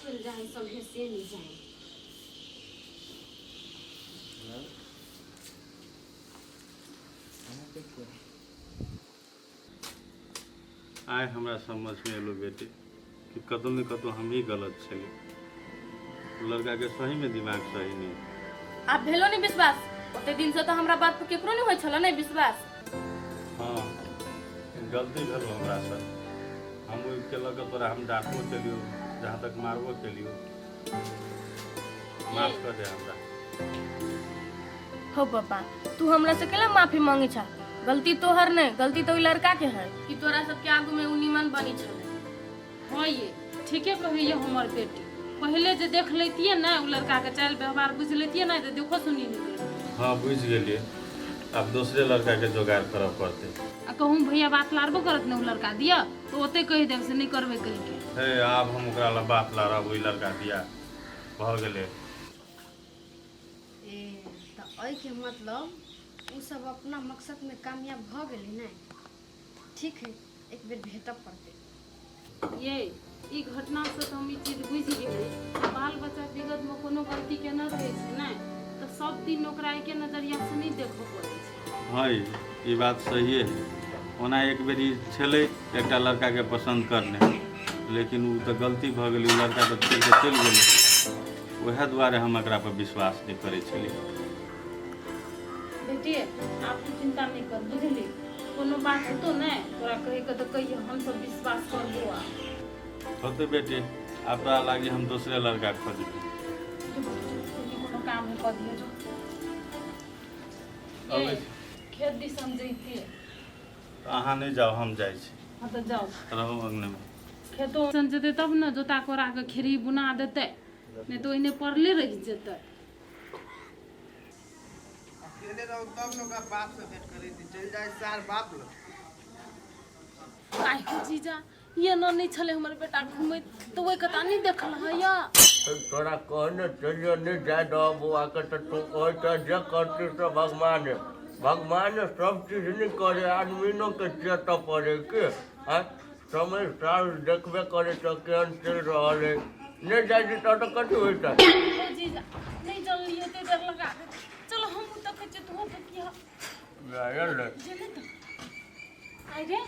चल जाए सब से नहीं जाए। आए हमरा समझ में एलो बेटी कि कतौ न कतौ हम ही गलत छलिए। लड़का के सही में दिमाग सही नहीं। आप भेलो नहीं विश्वास ओते दिन से तो हमरा बात पर केकरो नहीं होय छला नहीं विश्वास। हाँ गलती भेलो हमरा से। हम ओइ केलक तोरा हम डांटबो केलियो जहाँ तक मारबो केलियो। माफ कर दे हमरा। हो पापा तू हमरा से केला माफी मांगे छा? गलती तोहर नहीं गलती तो लड़का के है कि तोरा सबके आगू में उनिमन बनी छले। हाँ ये ठीके कहिए हमर बेटी। पहले जे देख लेतिए ना उ लड़का के चाल व्यवहार बुझ लेतिए ना तो देखो सुनी नहीं। हाँ बुझ गेलिए। अब दूसरे लड़का के जोगाड़ करब पड़ते। आ कहूँ भैया बात लारबो करत न उ लड़का दिया तो ओते कह देब से नहीं करबे कह के। हे आब हम ओकरा ला बात लारब ओइ लड़का दिया भ गेले। ए तो ओइ के मतलब उ सब अपना मकसद में कामयाब भ गेली नहीं। ठीक है एक बेर भेटब पड़ते। ये ई घटना से तो हम ई चीज बुझ गेली। बाल बच्चा विगत में कोनो गलती के न रहे छै ना तो सब दिन ओकरा के नजरिया से नहीं देखो पड़े छै। हाँ ये बात सही है। ओना एक बेरी छले एकटा लड़का के पसंद करने लेकिन उ तो गलती भ गेली। उ लड़का तो छोड़ के चल गेलै। वह दुआरे हम एकरा पर विश्वास नहीं करे छलिए। बेटी आप तो चिंता नहीं कर बुझली। कोनो बात होतो ना तोरा कहे के तो कहिए हम सब विश्वास करबो। होते बेटी अब तोरा लागी हम दूसरे लड़का खोजबे। कोनो काम है कर दियो जो। अबे खेत भी समझैती अहाँ नहीं जाओ हम जाए छी। हाँ तो जाओ रहो अंगने में। खेतो समझते तब न जोता कोरा के खेरी बुना देते नहीं तो इन्हें पड़ले रह जेते। अकेले रहो तब लोग बाप से भेंट करी थी चल जाए सार बाप लोग। काहे जीजा ये न नहीं छले हमर बेटा घूमे तो वही कता नहीं देखल है या। तोरा कहने चलिए नहीं जाए दो बुआ के तो तू कहते जे करती तो भगवान है। भगवान सब चीज नहीं करे आदमी नो के चेत पड़े के समय साल देखबे करे तो केहन चल रहा है नहीं जाए तो कथी होता। जीजा नहीं चल लिए ते डर लगा दे। चलो हम तो कचे तो तो किया जेने तो आई रे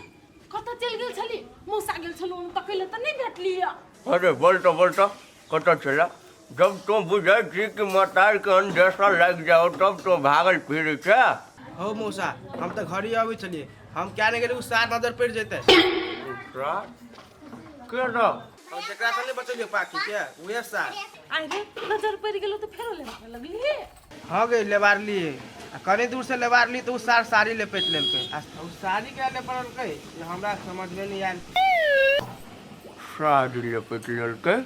कता चल गेल छली मौसा गेल छलु हम तकैले त नहीं भेटलिया। अरे बोलता कत चला जब तुम बुझे थी कि मतार के अंदेशा लग जाओ तब तो भागल फिर क्या। हो मौसा हम तो घर ही आवे चलिए हम क्या नहीं गेले उ सार नजर पड़ जेते। के ना और जकरा से नहीं बचलिए पाखी के उहे सार आई रे नजर पड़ गेलो तो फेरो ले लगली। हो गई लेबार लिए कनी दूर से लेबार ली तो उ सार साड़ी लपेट लेलके। उ साड़ी के ले पड़ल के ये हमरा समझ में नहीं आयल। साड़ी लपेट लेलके।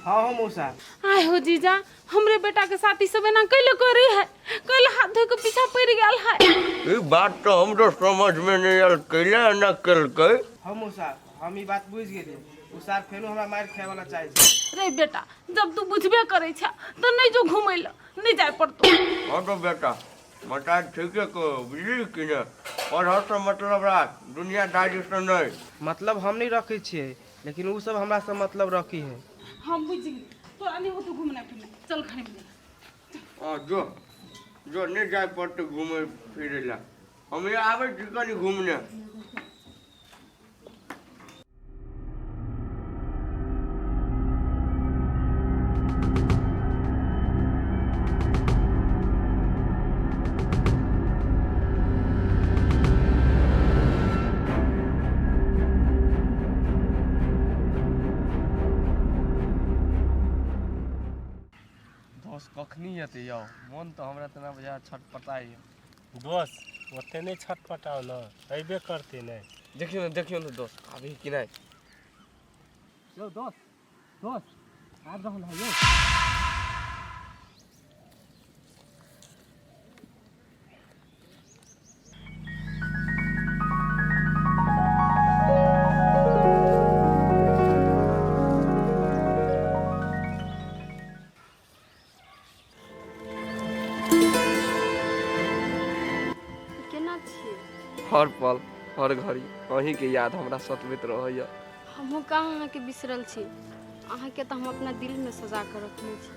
हां हो मौसा आय हो जीजा हमरे बेटा के साथी सब ना कैले करे है कैले हाथ धो के पीछा पड़ गेल है। ये बात तो हम तो समझ में नहीं आयल कैले ना करके। हो मौसा हम ई बात बुझ गेलिए उ सार फेनो हमरा मार खाए वाला चाहिए। रे बेटा जब तू बुझबे करे छ तो नहीं जो घुमै ल नहीं जाय पड़तो। हां तो बेटा मता ठीक है को बुझली कि ना पढ़ो तो मतलब राख दुनियादारी से नहीं। मतलब हम नहीं रखे छिए लेकिन उ सब हमरा से मतलब रखी है। हम बुझ गए तोरा नहीं हो तो घूमना फिरना चल खाने में। जो नहीं जाए पड़ते घूमे फिरे ला हम ये आवे चिकन घूमने। कखनी हेतै यौ मन तो हमरा तना बुझा छटपटाई है। दोस्त ओते नहीं छटपटाओ न अबे करते नहीं। देखियो न दोस्त अभी कि नहीं यो दोस्त आ रहल है यो। हर पल हर घड़ी अहीं के याद हमरा सतबैत रहैया। हमहू कहाँ के बिसरल छी अहाँ के तो हम अपना दिल में सजा कर रखने छी।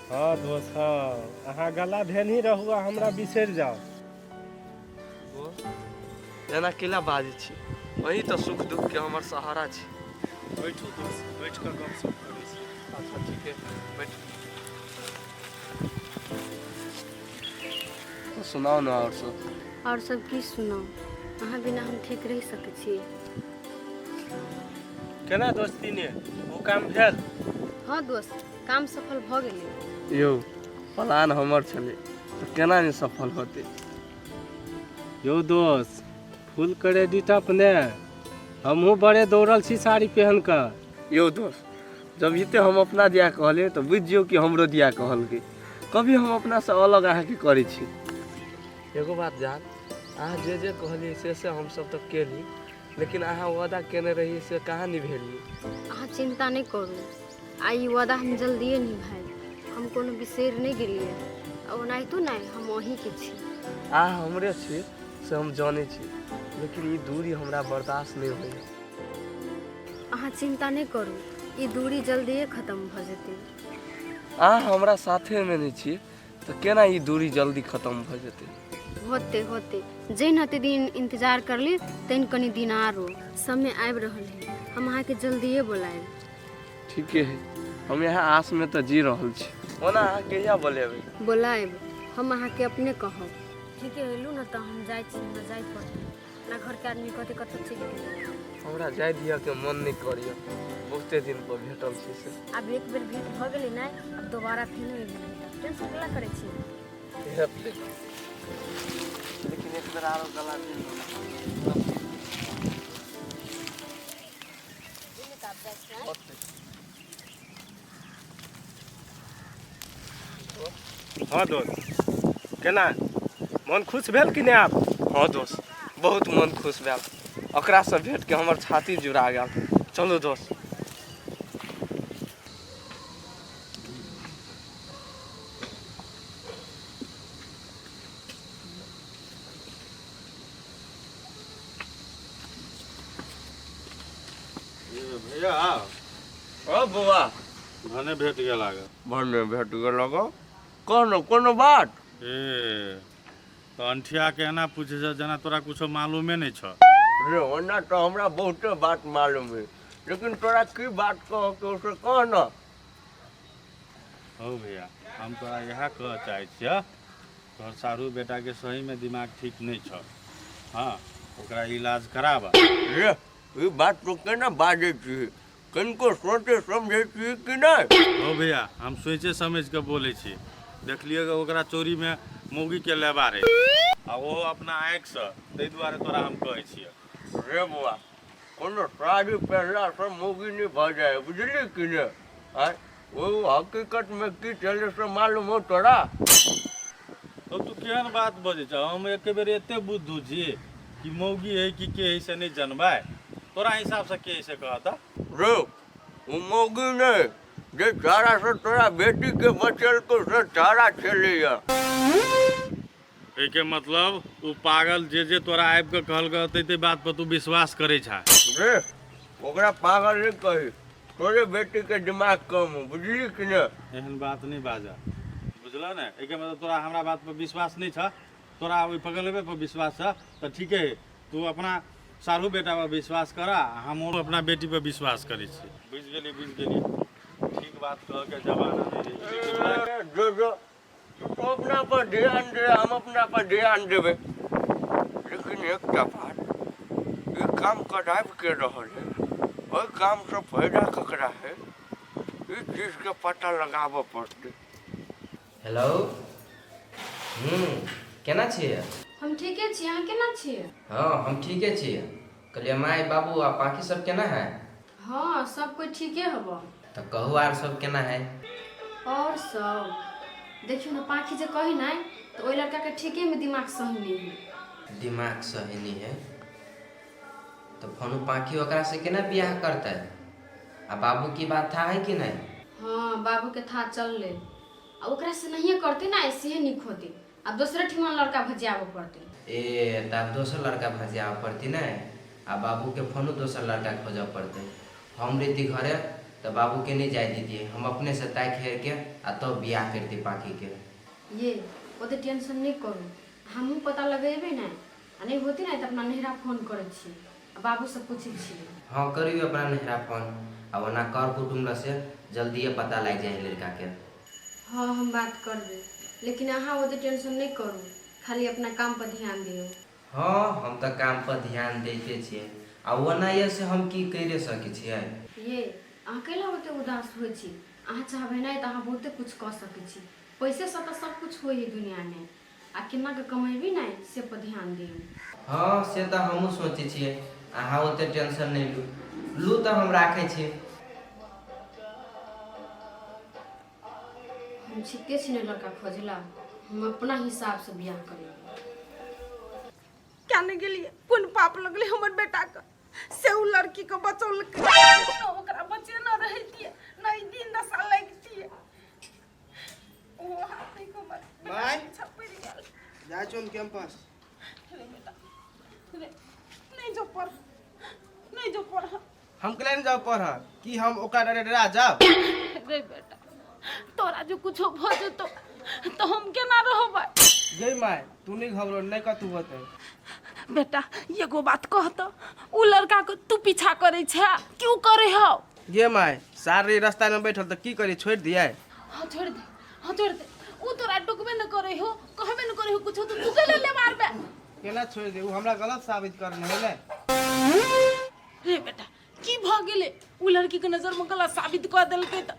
हाँ दोस्त हाँ, अहाँ गला धेनी रहू आ हमरा बिसरि जाओ। एना केला बाजै छी, वही तो सुख दुख के हमर सहारा छी। बैठू दोस्त, बैठ कऽ गपशप करै छी। अच्छा ठीक है, बैठ। तो सुनाओ ना और सब। और सब की सुनाओ, अहाँ बिना हम ठीक रह सकै छी? केना दोस्ती ने वो काम भेल? हाँ दोस्त, काम सफल भ गेलै। यौ प्लान हमर छलै तो केना नहीं सफल होते? यौ दोस्त, फुल क्रेडिट अपने, हमहूँ बड़े दौड़ल छी साड़ी पहन कऽ। यो दोस्त, जब इते हम अपना दिया कहले तो बुझियो कि हमरो दिया कहलकै। कभी हम अपना से अलग अहाँ के करे छी। एगो बात जान, अहाँ जे कहली से हम सब तो केली, लेकिन अहाँ वादा केने रही से कहाँ निभेली? अहाँ चिंता नहीं करू, आई वादा हम जल्दिए निभाएब। हम कोनो बिसरि नहीं गेलिए, ओनाहितो नहीं हम वहीं के छी। अहाँ हमरे छी से हम जाने छी, लेकिन ये दूरी हमरा बर्दाश्त नहीं होई। अहाँ चिंता नहीं करू, ये दूरी जल्दिए खत्म भ जेतै। अहाँ हमरा साथे में नहीं छी तो केना ये दूरी जल्दी खत्म भ जेतै? होते होते जैन हते दिन इंतजार कर ली, तैन कनी दिन आरो समय आबि रहल है। हम अहाँ के जल्दिए बुलाएब। ठीक है, हम यहाँ आस में तो जी रहल छी। ओना अहाँ कहिया बोलेबै? बुलाएब, हम अहाँ के अपने कहब। ठीक है हेलू ना, तो हम जाय छी, हमरा जाय पड़तै ना। घर के आदमी कहते कतऽ चलि गेलै। हमरा जाय दिया के मन नहीं करिया, बहुते दिन पर भेटल छी से। अब एक बेर भेंट भ गेलै ना, अब दोबारा फिर नहीं भेटत। टेंशन केला करै छी? लेकिन एक बेर आरो गला मिल हाँ दोस्त, केना मन खुश भेल कि नहीं आप? हाँ दोस्त, बहुत मन खुश भेल। ओकरा से भेट के हमर छाती जुड़ा गेल। चलो दोस्त। भैया हाँ बुआ, भने भेट गेला ग। भने भेट गेलक। कोनो बात? ए तो अंठिया के एना पूछे छ जना तोरा कुछो मालूमे नहीं छ। रे ओना तो हमरा बहुते बात मालूम है, लेकिन तोरा की बात कह के उसे कह ना। हो भैया, हम तोरा यह कह चाहे छियै, तोहर सारू बेटा के सही में दिमाग ठीक नहीं छ। हाँ, ओकरा इलाज कराबा। रे ये बात तो केना बाजे छी? कनको सोचे समझे छी कि नहीं? हो भैया, हम सोचे समझ के बोले छी। देखलिएगा ओकरा चोरी में मौगी के लेबा रे, आ वो अपना आँख से, ताहि दुआरे तोरा हम कहै छियै। रे बुआ, कोनो साड़ी पहनला से मौगी नहीं भ जाए, बुझली कि नहीं? आय वो हकीकत में की चले से मालूम हो तोरा? तो तू केहन बात बजे छ? हम एक बेर एते बुद्धू छी कि मौगी है कि के है से नहीं जानबै। तोरा हिसाब से के है से कहता? रे वो मौगी नहीं, जे चारा से तोरा बेटी के बचल को से चारा छलिया। एके मतलब उ पागल जे तोरा आबि के कहल कहते ते बात पर तू विश्वास करे छा? रे ओकरा पागल नहीं कही, तोरे बेटी के दिमाग कम हो, बुझली कि नहीं? एहन बात नहीं बाजा, बुझल ने? एके मतलब तोरा हमरा बात पर विश्वास नहीं छ, तोरा ओइ पगलबे पर विश्वास छ, तो ठीक है, तू अपना सारू बेटा पर विश्वास करा, हम अपना बेटी पर विश्वास करे छी। बुझ गेली ठीक बात कह के जमाना नहीं रही। जो तो अपना पर ध्यान दे, हम अपना पर ध्यान देवे। लेकिन एक बात, ये काम कदाप के रहल है, और काम से फायदा ककरा है, इस चीज के पता लगाबऽ पड़ते। हेलो, केना छियै? हम ठीके छी, अहाँ केना छियै? हाँ हम ठीके छियै। कहलिए माय बाबू आ बाकी सब केना है? हाँ सब कोई ठीके हब। तो कहू आर सब केना है? और सब देखियो ना, पाखी जे कही ना तो ओइ लड़का के ठीके में दिमाग सही नहीं है। दिमाग सही नहीं है तो फोन पाखी ओकरा से केना बियाह करते? आ बाबू की बात था है कि नहीं? हाँ बाबू के था चल ले, आ ओकरा से नहीं करते ना, ऐसे ही निक होते। अब दूसरे ठिमान लड़का भजियाबो पड़ते। ए तब दोसर लड़का भजियाबो पड़ती नहीं, आ बाबू के फोनो दोसर लड़का खोजऽ पड़ते। हम रीति घरे तो बाबू के नहीं जाए दीजिए, हम अपने से तय खेर के आ तब बियाह करती पाखी के। ये ओते टेंशन नहीं करू, हमहूँ पता लगेबे ना, आ नहीं होती ना तो अपना नहरा फोन करे छी, बाबू से पूछे छी। हाँ करियो अपना नहरा फोन, अब ना कर कुटुम्ब से जल्दी पता लग जाए लड़का के। हाँ हम बात कर दे, लेकिन अहाँ ओते टेंशन नहीं करू, खाली अपना काम पर ध्यान दियो। हाँ हम तो काम पर ध्यान देते छिए, आ ओना ये से हम की करे सके छिए। ये अहाँ कैला ओते उदास होइ छी, अहाँ चाहबे नहीं तो अहाँ बहुते कुछ कह सके छी। पैसे से तो सब कुछ होई है दुनिया में, आ केना के कमेबी नहीं से पर ध्यान दियो। हाँ से तो हमहूँ सोचे छिए, अहाँ ओते टेंशन नहीं लू तो हम राखे छी। हम छिके छी ने लड़का खोजला, हम अपना हिसाब से बियाह करेंगे। क्या नहीं गेलिए, कौन पाप लगले हमर बेटा का से उ लड़की को बचौल के ओकरा बचे न रहती है, नहीं दिन दशा लगती है। ओ हाथ नहीं को मर माय छपरी गेल जा चल कैंपस। रे बेटा रे, नहीं जो पढ़, नहीं जो पढ़। हम कले न जाओ पढ़ कि हम ओकरा डरा जाओ। रे बेटा तोरा जो कुछ हो जतो तो हम केना रहबै। गई माय तू नहीं घबरो, नहीं कतू होते। बेटा एगो बात कह तो, उ लड़का को तू पीछा करे छ, क्यों करे हो? गे माय सारे रास्ता में बैठल तो की करी, छोड़ दिया। हाँ छोड़ दे, हाँ छोड़ दे। उ तोरा टोकबे न करे हो, कहबे न करे हो कुछ, तो तू के ले मारबे। केना छोड़ दे, उ हमरा गलत साबित करने है ले। रे बेटा की भ गेले, उ लड़की के नजर में गलत साबित कर देलकै त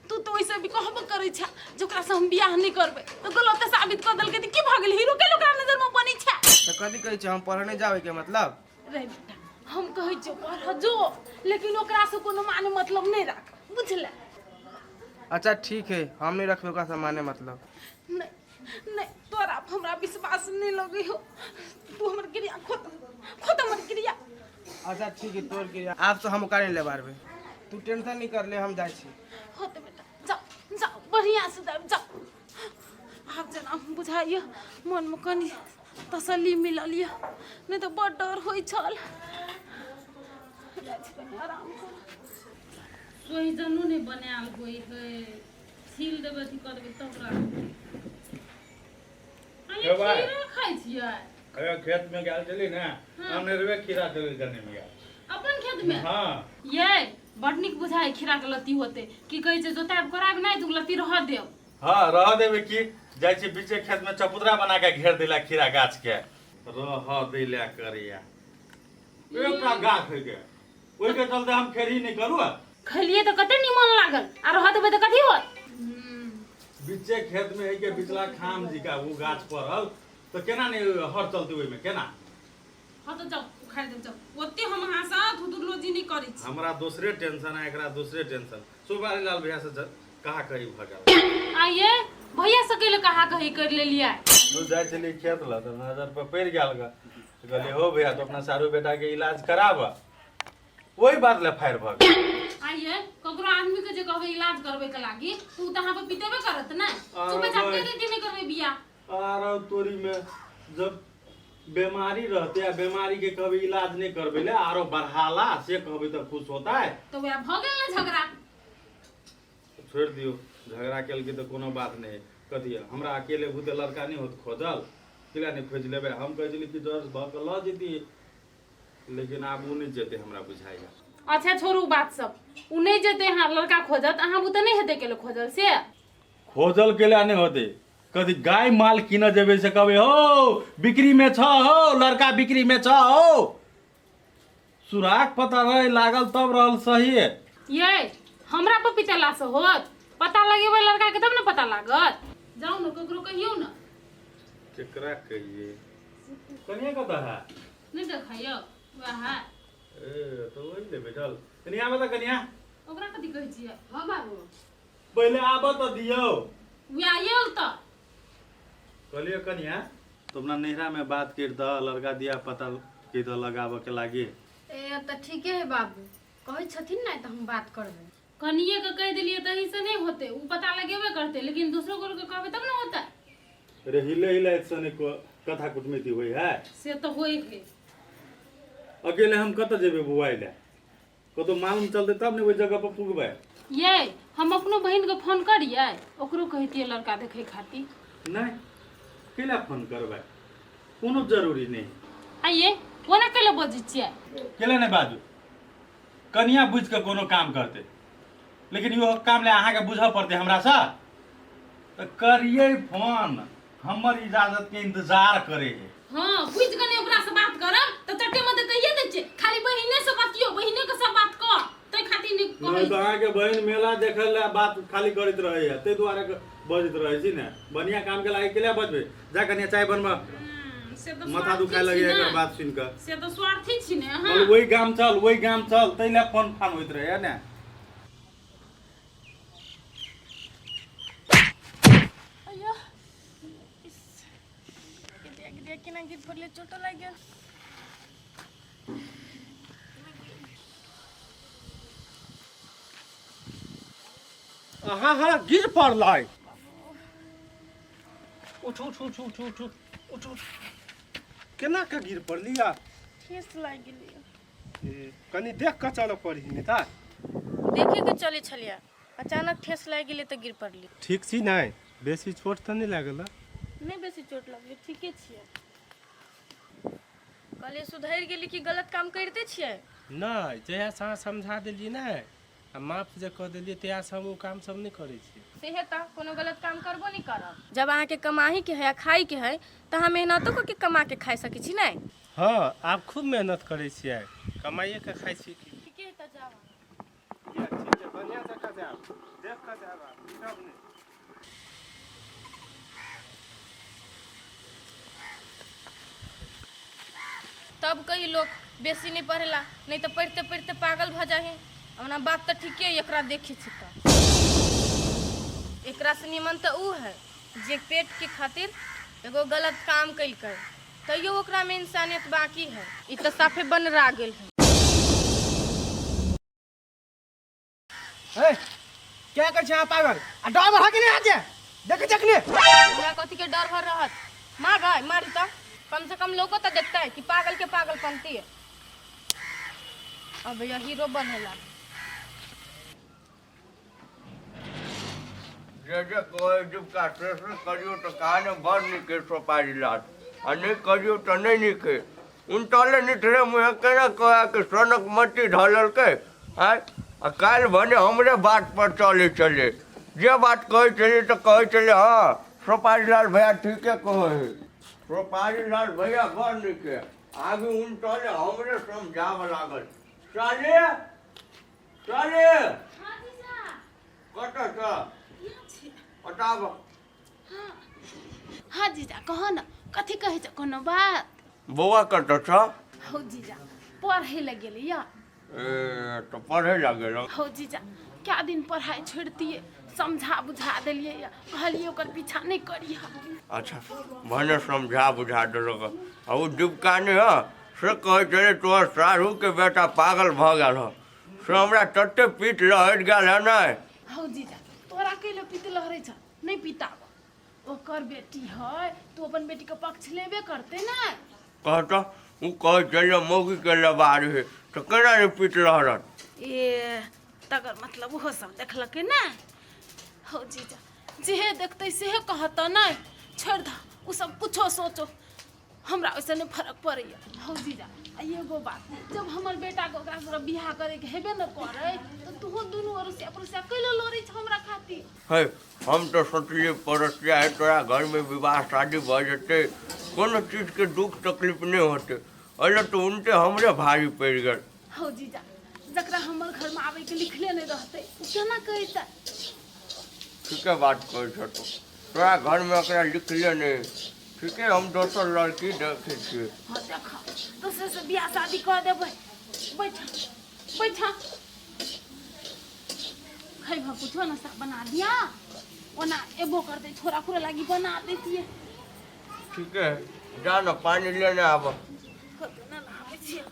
तू तो वैसे भी कहबे करे छ जेकरा से हम बियाह नहीं करबे, तो गलत साबित कर देलकै त की भ गेले, हीरो के लोकरा नजर में बनी छ। तो कथी कहै छ हम पढ़ने जावे के मतलब? रे बेटा हम कहै छ पढ़ जो, लेकिन ओकरा से कोनो माने मतलब नहीं राख, बुझले? अच्छा ठीक है, हम नहीं रखबे ओकरा से माने मतलब। नहीं नहीं तोरा हमरा विश्वास नहीं लगे हो, तू हमर क्रिया खत्म हमर क्रिया। अच्छा ठीक है, तोर के आप तो हम ओकरा नहीं ले बारबे, तू टेंशन नहीं कर ले, हम जाय छी। होते बेटा जाओ जाओ बढ़िया से जाओ। आप जना बुझाइए मन में कनी तसल्ली मिलल ये, नहीं तो बड़ डर होई छल। आराम कर, सोही जनू ने बनायल होई है, छील देबे थी कर देबे तब राख। ए भाई खीरा खाई छियै? अरे खेत में गेल चली ना, हमने रेवे खीरा चली करने में गेल। अपन खेत में? हाँ ये बड़ निक बुझाई खीरा के लत्ती होते, की कहै छै जोताब कराब नहीं तू लत्ती रह देब। हाँ रह देवे की, जाय छी बीचे खेत में चबूतरा बना के घेर देला खीरा गाछ के, रह देला करिया एकटा गाछ है के, ओइ के चलते हम खेती नहीं करू। खलिए तो कते निमन लागल, आ रह देबे त कथी होत? बीचे खेत में है के बिचला खाम जी का वो गाछ पड़ल, तो केना नहीं हर चलते ओइ में केना? हाँ तो जाओ उखाड़ दे जाओ, ओते हम अहाँ साथ हुदुरलोजी नहीं करै छी। हमरा दूसरे टेंशन है, एकरा दूसरे टेंशन। सुबारी लाल भैया से कहा कही भगाओ। आइए भैया से केले कहा कही कर ले लिया। तू जाय चली खेत ला तो नजर पे पड़ गेल ग, कहले हो भैया तो अपना सारू बेटा के इलाज कराब, वही बात ले फायर भ गेल। आइए ककरो आदमी के जे कहबे इलाज करबे के लागी तू त हां पे पितेबे करत ना, सुबह जाके के नहीं करबे बिया। आरो तोरी में जब बीमारी रहते है, बीमारी के कभी इलाज नहीं करबे ले आरो बढ़ाला से कहबे तो खुश होता है। तो वे भ गेल ना झगड़ा, छोड़ दियो झगड़ा केल के तो कोनो बात नहीं। कथी है हमरा अकेले भूते लड़का नहीं होत खोजल, किला नहीं खोज लेबे। हम कह दिली कि जस भ के ल जेती, लेकिन आब उ नहीं जेते हमरा बुझाइया। अच्छा छोड़ू बात सब, उ नहीं जेते हां लड़का खोजत, अहाँ बुते नहीं हेते केले खोजल से? खोजल केला नहीं होते, कथी गाय माल किन जेबे से कहबे हो बिक्री में छ हो, लड़का बिक्री में छ हो, सुराग पता रहे लागल तब रहल सही है। ये हमरा पे पिटेला से होत, पता लगेबे लड़का के तब ना पता लागत। जाओ न ककरो कहियो न। केकरा कहिए? कनिया कता है? नहीं देखाइयो वह है। ए तो वही ले बेटल। कनिया बता कनिया। ओकरा कथि कहै छियै? हाँ बाबू पहले आब तो दियो। वे आइल त कहलिए कनिया तुमना नेहरा में बात कर द, लड़का दिया पता के तो लगाबे के लागे। ए त ठीके है बाबू, कहै छथिन ना तो हम बात करबे। कनिए के कह दिलिए तही से नहीं होते, उ पता लगेबे करते, लेकिन दूसरों को कहबे तब ना होता। अरे हिले हिले सने को कथा कुटमिति होई है से तो होई है। अकेले हम कत जेबे बुआई ले? तो मालूम चलते तब ने वही जगह पर पुगबे। ये हम अपनो बहन के फोन करिए, ओकरो कहतिए लड़का देखे खातिर। नहीं केला फोन करबे, कोनो जरूरी नहीं। आइए ओना केले बजै छियै? केले नहीं बाजू, कनिया बुझ के कोनो काम करते, लेकिन यो काम ले अहाँ के बुझ पड़ते हमरा सा। तो करिए फोन, हमर इजाजत के इंतजार करे है। हां बुझ गने ओकरा से बात करब त चट्टे मते कहिए दै छै, खाली बहिने से बतियो, बहिने के सब बात कर तै खातिर नहीं कहै। नहीं तो अहाँ के बहन मेला देखल ले बात खाली करत रहे है, ते दुआरे बजत रहे छी ने। बढ़िया काम के लागे केला बजबे, जा कनिया चाय बनबा। से तो माथा दुखाय लगे एकर बात सुन के। से तो स्वार्थी छी ने। हां बोल वही काम चल तैले फोन फान होइत रहे है ने। अयो गिर केना गिर पड़ले, चोट लाग गेल। हाँ गिर पड़ल। उठ उठ उठ उठ उठ उठ उठ। केना के गिर पड़ली यार? ठेस लाग गेलै। कनी देख के चल पड़ी नहीं था। देखे के चले छलिया, अचानक ठेस लाग गेलै त गिर पड़ली। ठीक छी नहीं? बेसी चोट तो नहीं लागल? नहीं बेसी चोट लगलै, ठीके छियै। कहलिए सुधरि गेली कि गलत काम करते छियै? नहीं, जहिया से अहाँ समझा देलिए नहीं आ माफ जे कह देलिए तहिया से हम वो काम सब नहीं करे छी। सेहे त कोनो गलत काम करबो नहीं करब। जब अहाँ के कमाही के है, खाई के है, त अहाँ मेहनतो के कमा के खाइ सकै छी नहीं? हाँ, आप खूब मेहनत करे छियै, कमाइए के खाइ छी। ठीके है त जाब। या ठीक है, बढ़िया से कर जाब, देख कर जाब, सब नहीं। तब कई लोग बेसी नहीं पढ़ेला, नहीं तो पढ़ते पढ़ते पागल भ जाए। अपना बात तो ठीके एकरा देखे छी त। एकरा से निमन तो ऊ है जे पेट के खातिर एगो गलत काम कैलकै, तैयो ओकरा में इंसानियत बाकी है। इ तो साफे बनरा गेल है। ए क्या कर छ पागल? आ डर भर के नहीं आजे देख जखने हमरा कथी के डर भर रहत? मार भाई मारी त कम से कम लोगो तो देखता है कि पागल के पागल बनती है। अब यह हीरो बनेला। जे कोई जब का ट्रेसर करियो तो कहाने बड़ निके सोपारी लाट आ नहीं करियो तो नहीं निके। उन तले निठरे मुहे केना कहा कि सनक मट्टी ढलल के आ काल भने हमरे बात पर चले जे बात कहे चले तो कहे चले। हाँ सोपारी लाल भैया ठीके कहे है, सोपारी लाल भैया बड़ निके। आगे उन तले हमरे समझाव लागल। चले चले कत छ बताब। हाँ जीजा कहो न, कथी कहे छ कोनो बात? बौआ कत छ? हो जीजा पढ़े लग गेलै या। ए तो पढ़े लगे हो जीजा क्या दिन पढ़ाई छोड़तिए, समझा बुझा देलिए या, कहलिए ओकर पीछा नहीं करिए। अच्छा भने समझा बुझा देलक। आ उ डिबकाने ह से कहे चले तोहर साढ़ू के बेटा पागल भ गेल ह, से हमरा तते पीठ लहट गेल है ना। हो जीजा तोरा केले पीत लहरै छ, नहीं पीताब। ओकर बेटी है तो अपन बेटी के पक्ष लेबे करते ना। कहता उ कहे चले मौगी के लबार है तो केना रे पीठ लहरत? ए तकर मतलब वो सब देखलके ना। हो जीजा जेहे देखते सेहे कहता नहीं, छोड़ द उ सब कुछो सोचो, हमरा वैसे नहीं फर्क पड़ैया। हो जीजा एगो बात, जब हमर बेटा के ओकरा से बियाह करे के हेबे न करे तो तू दुनू ओर से कैले लड़ै छ हमरा खातिर? है हम तो सोचलिए परसिया है तोरा घर में विवाह शादी भ जते, कोनो चीज के दुख तकलीफ नहीं होते, अरे तो उनते हमरे भारी पड़ गए। हो जीजा जकरा हमर घर में आवे के लिखले नहीं रहते उ केना कहता? ठीके बात कहे छ तो, तोरा घर में ओकरा लिखले नहीं। ठीके हम दोसर लड़की देखे छिए। हाँ देखा दूसरे से बियाह शादी कर देबै। बैठा बैठा खैबा कुछो ना सा बना दिया, ओना एबो कर दे छोरा खुरा लागी बना देतिए। ठीक है जा न पानी लेने आब। ना नहाबै छियै।